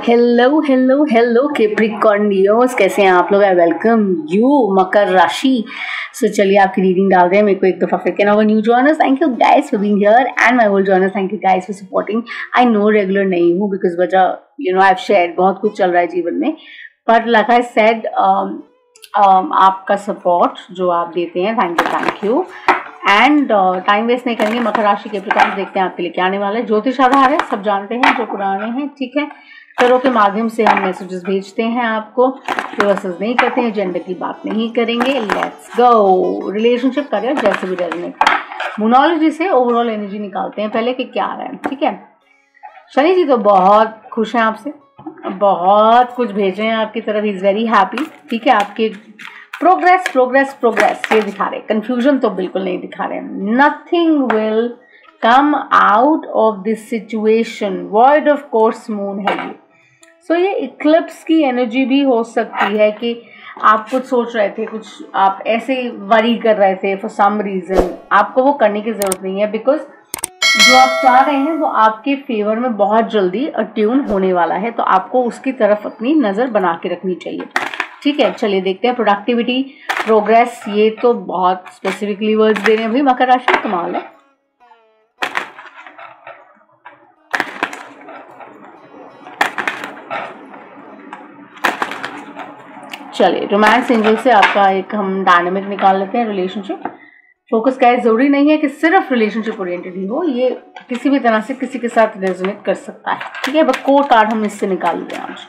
Hello hello hello कैप्रिकॉर्नियोस, कैसे हैं आप लोग? आई वेलकम यू मकर राशि। सो चलिए आपकी रीडिंग डाल रहे हैं। मेरे को एक दफा फिर कहना होगा new joiners, thank you guys for being here and my old joiners, thank you guys for supporting. I know regular नहीं हूँ बिकॉज वजह आई हैव शेयर्ड, बहुत कुछ चल रहा है जीवन में, बट लाइक आई सेड आपका सपोर्ट जो आप देते हैं, thank you. And time waste नहीं करेंगे, मकर राशि के प्रकार देखते हैं आपके लिए क्या आने वाला है। ज्योतिष आधार है, सब जानते हैं जो पुराने हैं, ठीक है। करो के माध्यम से हम मैसेजेस भेजते हैं आपको, रिवर्सेस नहीं करते हैं, जेंडर की बात नहीं करेंगे। Let's go. रिलेशनशिप करियर जैसे भी रेजोनेट, मोनोलॉजी से ओवरऑल एनर्जी निकालते हैं पहले कि क्या आ रहा है, ठीक है। शनि जी तो बहुत खुश हैं आपसे, बहुत कुछ भेज रहे हैं आपकी तरफ, इज वेरी हैप्पी, ठीक है। आपके प्रोग्रेस प्रोग्रेस प्रोग्रेस ये दिखा रहे, कंफ्यूजन तो बिल्कुल नहीं दिखा रहे। Nothing will come out of this situation. Void of course moon है ये। सो ये इक्लिप्स की एनर्जी भी हो सकती है कि आप कुछ सोच रहे थे, कुछ आप ऐसे वरी कर रहे थे फॉर सम रीजन, आपको वो करने की जरूरत नहीं है, बिकॉज जो आप चाह रहे हैं वो आपके फेवर में बहुत जल्दी अट्यून होने वाला है, तो आपको उसकी तरफ अपनी नजर बना के रखनी चाहिए, ठीक है। चलिए देखते हैं प्रोडक्टिविटी, प्रोग्रेस, ये तो बहुत स्पेसिफिकली वर्ड्स दे रहे हैं भाई मकर राशि, कमाल है। चलिए रोमांस एंजल से आपका एक हम डायनामिक निकाल लेते हैं। रिलेशनशिप फोकस का जरूरी नहीं है कि सिर्फ रिलेशनशिप ओरिएंटेड ही हो, ये किसी भी तरह से किसी के साथ रेजोनेट कर सकता है, ठीक है। बट कोर कार्ड हम इससे निकाल रहे हैं आज।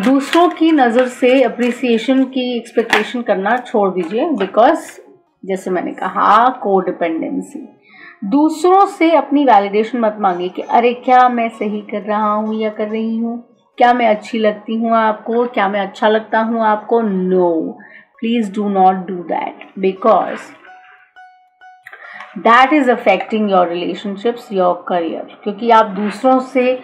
दूसरों की नजर से अप्रिसिएशन की एक्सपेक्टेशन करना छोड़ दीजिए, बिकॉज जैसे मैंने कहा कोडिपेंडेंसी, दूसरों से अपनी वैलिडेशन मत मांगिए कि अरे क्या मैं सही कर रहा हूं या कर रही हूं, क्या मैं अच्छी लगती हूँ आपको, क्या मैं अच्छा लगता हूँ आपको। No, please do not do that, because that is affecting your relationships, your career. क्योंकि आप दूसरों से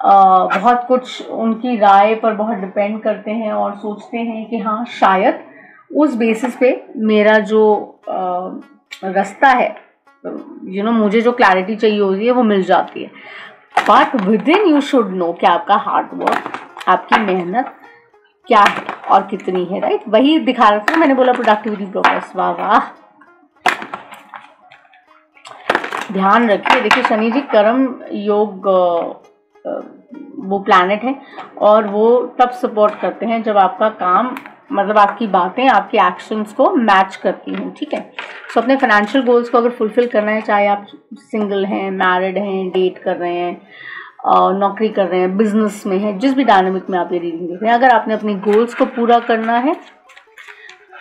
बहुत कुछ उनकी राय पर बहुत डिपेंड करते हैं और सोचते हैं कि हाँ शायद उस बेसिस पे मेरा जो रास्ता है, मुझे जो क्लैरिटी चाहिए होती है वो मिल जाती है। But with in you should know कि आपका हार्ड वर्क, आपकी मेहनत क्या है और कितनी है, राइट। वही दिखा रहा था मैंने, बोला प्रोडक्टिविटी प्रोग्रेस, वाह वाह। ध्यान रखिए, देखिए शनि जी कर्म योग वो प्लैनेट है और वो तब सपोर्ट करते हैं जब आपका काम, मतलब आपकी बातें आपके एक्शंस को मैच करती हैं, ठीक है। सो अपने फाइनेंशियल गोल्स को अगर फुलफिल करना है, चाहे आप सिंगल हैं, मैरिड हैं, डेट कर रहे हैं, नौकरी कर रहे हैं, बिजनेस में है, जिस भी डायनामिक में आप ये रीडिंग देख रहे हैं, अगर आपने अपनी गोल्स को पूरा करना है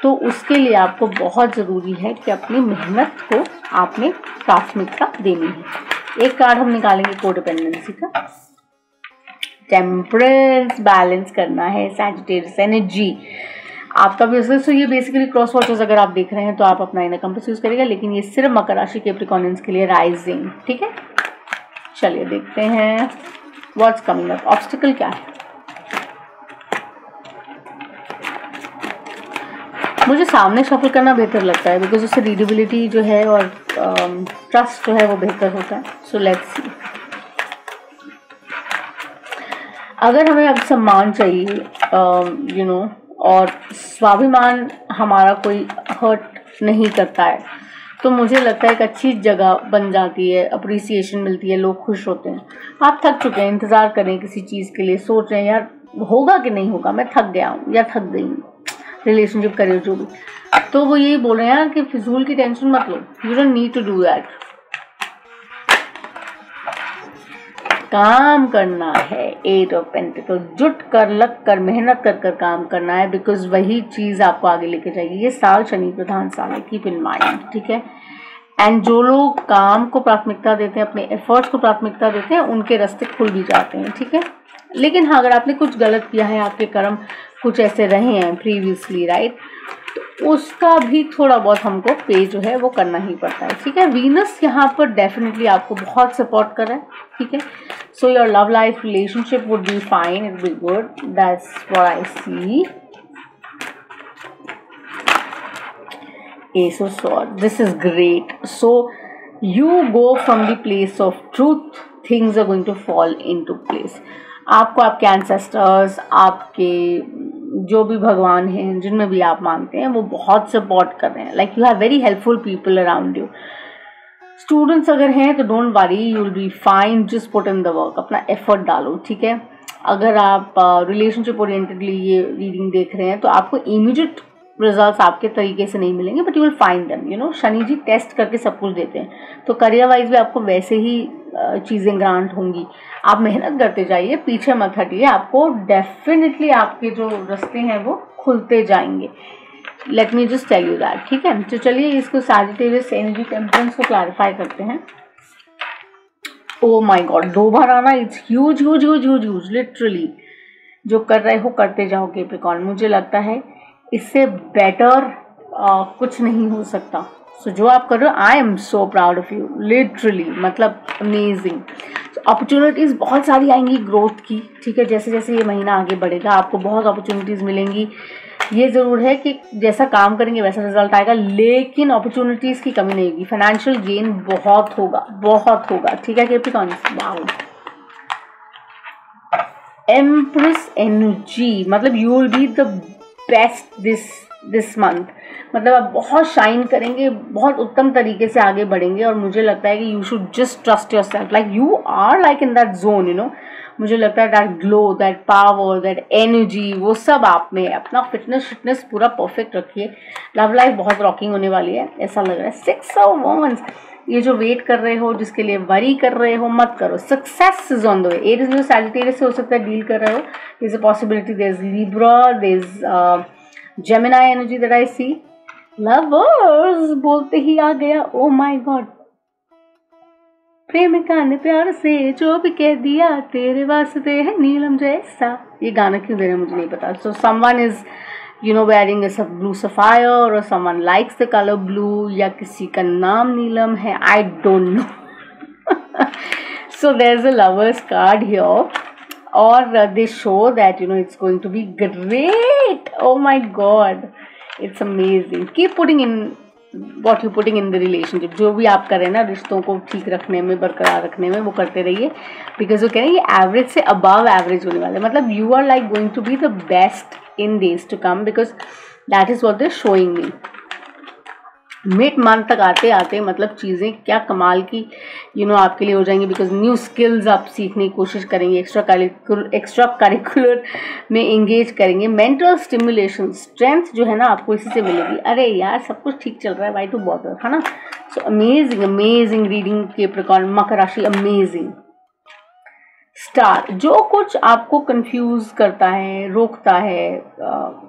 तो उसके लिए आपको बहुत ज़रूरी है कि अपनी मेहनत को आपने प्राथमिकता देनी है। एक कार्ड हम निकालेंगे कोडिपेंडेंसी का, टेम्परेंस, बैलेंस करना है, सैजिटेरियस एनर्जी आपका भी। सो ये बेसिकली क्रॉस वॉचर्स अगर आप देख रहे हैं तो आप अपना इनर कंपास यूज करिएगा, लेकिन ये सिर्फ मकर राशि के कैप्रिकॉर्नियंस के लिए राइजिंग, ठीक है। चलिए देखते हैं व्हाट्स कमिंग अप, ऑब्स्टिकल क्या है। मुझे सामने शफल करना बेहतर लगता है बिकॉज उससे रीडेबिलिटी जो है और ट्रस्ट जो है वो बेहतर होता है। सो लेट्स सी, अगर हमें अब सम्मान चाहिए और स्वाभिमान हमारा कोई हर्ट नहीं करता है, तो मुझे लगता है एक अच्छी जगह बन जाती है, अप्रिसिएशन मिलती है, लोग खुश होते हैं। आप थक चुके हैं, इंतजार करें किसी चीज़ के लिए, सोच रहे हैं यार होगा कि नहीं होगा, मैं थक गया हूँ या थक गई हूँ, रिलेशनशिप करियर जो भी, तो वो यही बोल रहे हैं कि फिजूल की टेंशन मत लो, you don't need to do that. काम करना है, 8 ऑफ पेंटिकल, जुट कर लग कर मेहनत कर कर काम करना है, बिकॉज वही चीज आपको आगे लेके जाएगी। ये साल शनि प्रधान साल है, कीप इन माइंड, ठीक है। एंड जो लोग काम को प्राथमिकता देते हैं, अपने एफर्ट्स को प्राथमिकता देते हैं, उनके रास्ते खुल भी जाते हैं, ठीक है। लेकिन हाँ, अगर आपने कुछ गलत किया है, आपके कर्म कुछ ऐसे रहे हैं प्रीवियसली, राइट, तो उसका भी थोड़ा बहुत हमको पे जो है वो करना ही पड़ता है, ठीक है। वीनस यहाँ पर डेफिनेटली आपको बहुत सपोर्ट कर रहा है, ठीक है। So your love life, relationship would be fine, it be good, that's what I see. Ace of Swords, this is great. So you go from the place of truth, things are going to fall in to place. आपको आपके ancestors, आपके जो भी भगवान हैं, जिनमें भी आप मानते हैं, वो बहुत सपोर्ट कर रहे हैं। Like you have very helpful people around you. Students अगर हैं तो don't worry, you will be fine, just put in the work, अपना एफर्ट डालो, ठीक है। अगर आप रिलेशनशिप ओरिएंटेडली ये रीडिंग देख रहे हैं तो आपको इमीडिएट रिजल्ट्स आपके तरीके से नहीं मिलेंगे, but you will find them, you know. Shani ji test करके सब कुछ देते हैं, तो करियर वाइज भी आपको वैसे ही चीज़ें ग्रांट होंगी। आप मेहनत करते जाइए, पीछे मत हटिए, आपको डेफिनेटली आपके जो रास्ते हैं वो खुलते जाएंगे। Let me just tell you that, ठीक है। तो चलिए इसको सैजिटेरियस एनर्जी टेम्परेंस को क्लैरिफाई करते हैं। ओ माय गॉड, 2 बार आना, it's huge huge huge huge huge literally. जो कर रहे हो करते जाओ कैप्रिकॉर्न, मुझे लगता है इससे बेटर कुछ नहीं हो सकता। सो जो आप कर रहे हो, I am so proud of you, literally, मतलब अमेजिंग। अपॉर्चुनिटीज़ बहुत सारी आएंगी ग्रोथ की, ठीक है। जैसे जैसे ये महीना आगे बढ़ेगा आपको बहुत अपॉर्चुनिटीज़ मिलेंगी। ये ज़रूर है कि जैसा काम करेंगे वैसा रिजल्ट आएगा, लेकिन अपॉर्चुनिटीज़ की कमी नहीं होगी। फाइनेंशियल गेन बहुत होगा, ठीक है कैप्रिकॉर्न। वाओ, एम्प्रेस एनर्जी, मतलब you will be the best this month. मतलब आप बहुत शाइन करेंगे, बहुत उत्तम तरीके से आगे बढ़ेंगे, और मुझे लगता है कि you should just trust yourself, like you are like in that zone, you know. मुझे लगता है that glow, that power, that energy, वो सब आप में है। अपना फिटनेस पूरा परफेक्ट रखिए। लव लाइफ बहुत रॉकिंग होने वाली है, ऐसा लग रहा है। 6 ऑफ वांड्स, ये जो वेट कर रहे हो, जिसके लिए वरी कर रहे हो, मत करो। Success is on the way. Aries जो सैजिटेरियस से हो सकता है डील कर रहे हो, there is a possibility, there is Libra, there is Gemini energy that I see. Lovers बोलते ही आ गया, ओ माय गॉड। प्रेमिका ने प्यार से जो भी कह दिया, तेरे वास्ते है नीलम जैसा। ये गाना क्यों दे रहे हैं मुझे नहीं पता। So someone is wearing a blue sapphire, or someone likes the color blue, या किसी का नाम नीलम है, I don't know. So there's a lover's card here, or they show that it's going to be great. Oh my god, it's amazing. Keep putting in what you're putting in the relationship. जो भी आप करें ना रिश्तों को ठीक रखने में, बरकरार रखने में, वो करते रहिए, बिकॉज वो कह रहे हैं ये एवरेज से अबव एवरेज होने वाले। मतलब you are like going to be the best in days to come, because that is what they're showing me. Mid month तक आते आते मतलब चीज़ें क्या कमाल की आपके लिए हो जाएंगी, बिकॉज न्यू स्किल्स आप सीखने की कोशिश करेंगे, एक्स्ट्रा करिकुलर में इंगेज करेंगे। मेंटल स्टिमुलेशन, स्ट्रेंथ जो है ना आपको इसी से मिलेगी। अरे यार सब कुछ ठीक चल रहा है, वाई टू बॉदर, है ना। सो अमेजिंग रीडिंग कैप्रिकॉर्न, मकर राशि, अमेजिंग। स्टार, जो कुछ आपको कंफ्यूज करता है, रोकता है,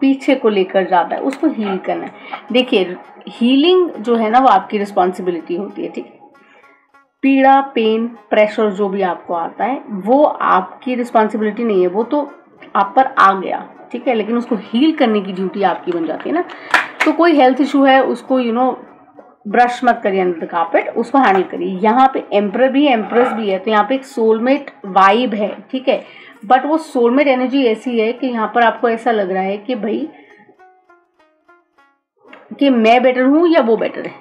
पीछे को लेकर जाता है, उसको हील करना है। देखिए हीलिंग जो है ना वो आपकी रिस्पॉन्सिबिलिटी होती है, ठीक। पीड़ा, पेन, प्रेशर जो भी आपको आता है वो आपकी रिस्पॉन्सिबिलिटी नहीं है, वो तो आप पर आ गया, ठीक है, लेकिन उसको हील करने की ड्यूटी आपकी बन जाती है ना। तो कोई हेल्थ इशू है, उसको ब्रश मत करिए अंडर द कार्पेट, उसको हैंडल करिए। यहाँ पे एम्परर भी है, एम्प्रेस भी है, तो यहाँ पे एक सोलमेट वाइब है, ठीक है। बट वो सोलमेट एनर्जी ऐसी है कि यहाँ पर आपको ऐसा लग रहा है कि भाई कि मैं बेटर हूँ या वो बेटर है,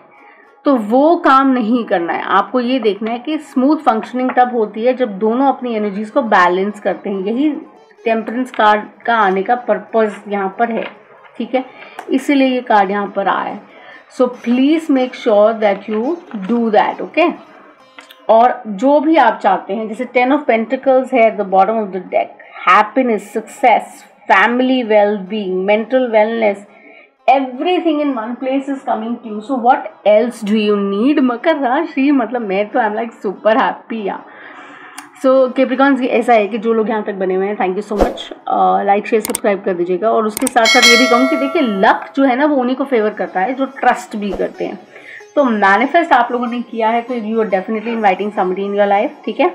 तो वो काम नहीं करना है। आपको ये देखना है कि स्मूथ फंक्शनिंग तब होती है जब दोनों अपनी एनर्जीज को बैलेंस करते हैं। यही टेम्परेंस कार्ड का आने का पर्पस यहाँ पर है, ठीक है, इसीलिए ये कार्ड यहाँ पर आया है। So please make sure that you do that, okay. और जो भी आप चाहते हैं, जैसे 10 ऑफ पेंटिकल्स है at the bottom of the deck, happiness, success, family wellbeing, mental wellness, everything in one place is coming to you. So what else do you need, मकर राशि? मतलब मैं तो I'm like super happy यार। सो Capricorns ऐसा है कि जो लोग यहाँ तक बने हुए हैं, thank you so much, like share subscribe कर दीजिएगा। और उसके साथ साथ ये भी कहूँ कि देखिए लक जो है ना वो उन्हीं को फेवर करता है जो ट्रस्ट भी करते हैं। तो मैनिफेस्ट आप लोगों ने किया है तो you are definitely inviting somebody in your life, ठीक है।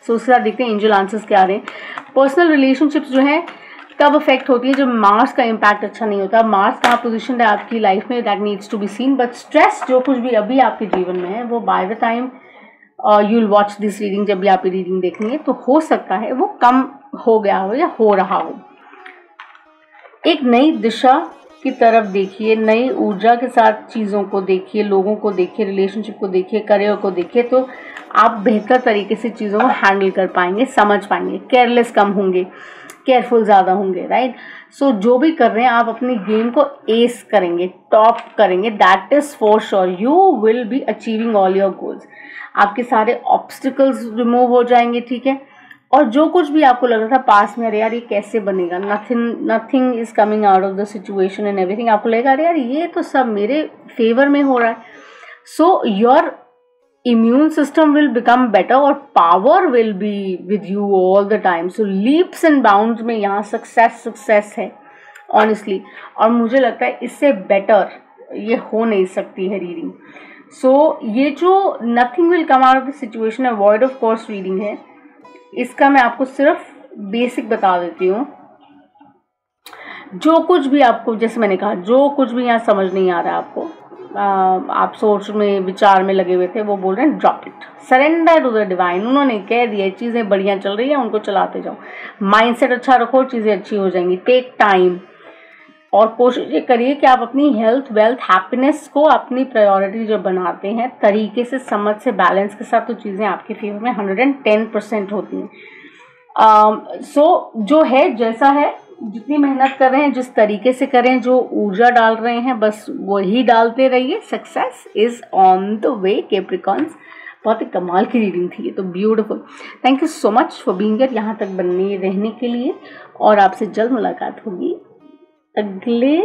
सो उसके साथ देखते हैं एंजल आंसर्स क्या आ रहे हैं। पर्सनल रिलेशनशिप्स जो है कब अफेक्ट होती है, जब मार्स का इम्पैक्ट अच्छा नहीं होता। मार्स कहाँ पोजीशन है आपकी लाइफ में, that needs to be seen. But stress जो कुछ भी अभी आपके जीवन में है वो by the time you will watch this reading, जब भी आप रीडिंग देखनी है तो हो सकता है वो कम हो गया हो या हो रहा हो। एक नई दिशा की तरफ देखिए, नई ऊर्जा के साथ चीज़ों को देखिए, लोगों को देखिए, रिलेशनशिप को देखिए, करियर को देखिए, तो आप बेहतर तरीके से चीज़ों को हैंडल कर पाएंगे, समझ पाएंगे, केयरलेस कम होंगे, केयरफुल ज़्यादा होंगे, राइट। सो जो भी कर रहे हैं आप अपनी गेम को एस करेंगे, टॉप करेंगे, that is for sure. You will be achieving all your goals. आपके सारे ऑब्स्टिकल्स रिमूव हो जाएंगे, ठीक है। और जो कुछ भी आपको लग रहा था पास में, अरे यार ये कैसे बनेगा, nothing is coming out of the situation and everything, आपको लगेगा अरे यार ये तो सब मेरे फेवर में हो रहा है। So your immune system will become better और power will be with you all the time. So leaps and bounds में यहाँ सक्सेस है honestly, और मुझे लगता है इससे बेटर ये हो नहीं सकती है रीडिंग। सो ये जो nothing will come out of the situation है, void of course रीडिंग है, इसका मैं आपको सिर्फ बेसिक बता देती हूँ। जो कुछ भी आपको, जैसे मैंने कहा, जो कुछ भी यहाँ समझ नहीं आ रहा है आपको, आप सोच में विचार में लगे हुए थे, वो बोल रहे हैं drop it, surrender to the divine. उन्होंने कह दिया चीज़ें बढ़िया चल रही हैं, उनको चलाते जाओ, माइंडसेट अच्छा रखो, चीज़ें अच्छी हो जाएंगी। टेक टाइम और कोशिश ये करिए कि आप अपनी हेल्थ, वेल्थ, हैप्पीनेस को अपनी प्रायोरिटी जो बनाते हैं तरीके से, समझ से, बैलेंस के साथ, तो चीज़ें आपके फेवर में 110% होती हैं। सो जो है जैसा है, जितनी मेहनत कर रहे हैं, जिस तरीके से करें, जो ऊर्जा डाल रहे हैं, बस वही डालते रहिए। Success is on the way Capricorns. बहुत ही कमाल की रीडिंग थी ये तो, beautiful. Thank you so much for being here, यहाँ तक बनने रहने के लिए, और आपसे जल्द मुलाकात होगी अगले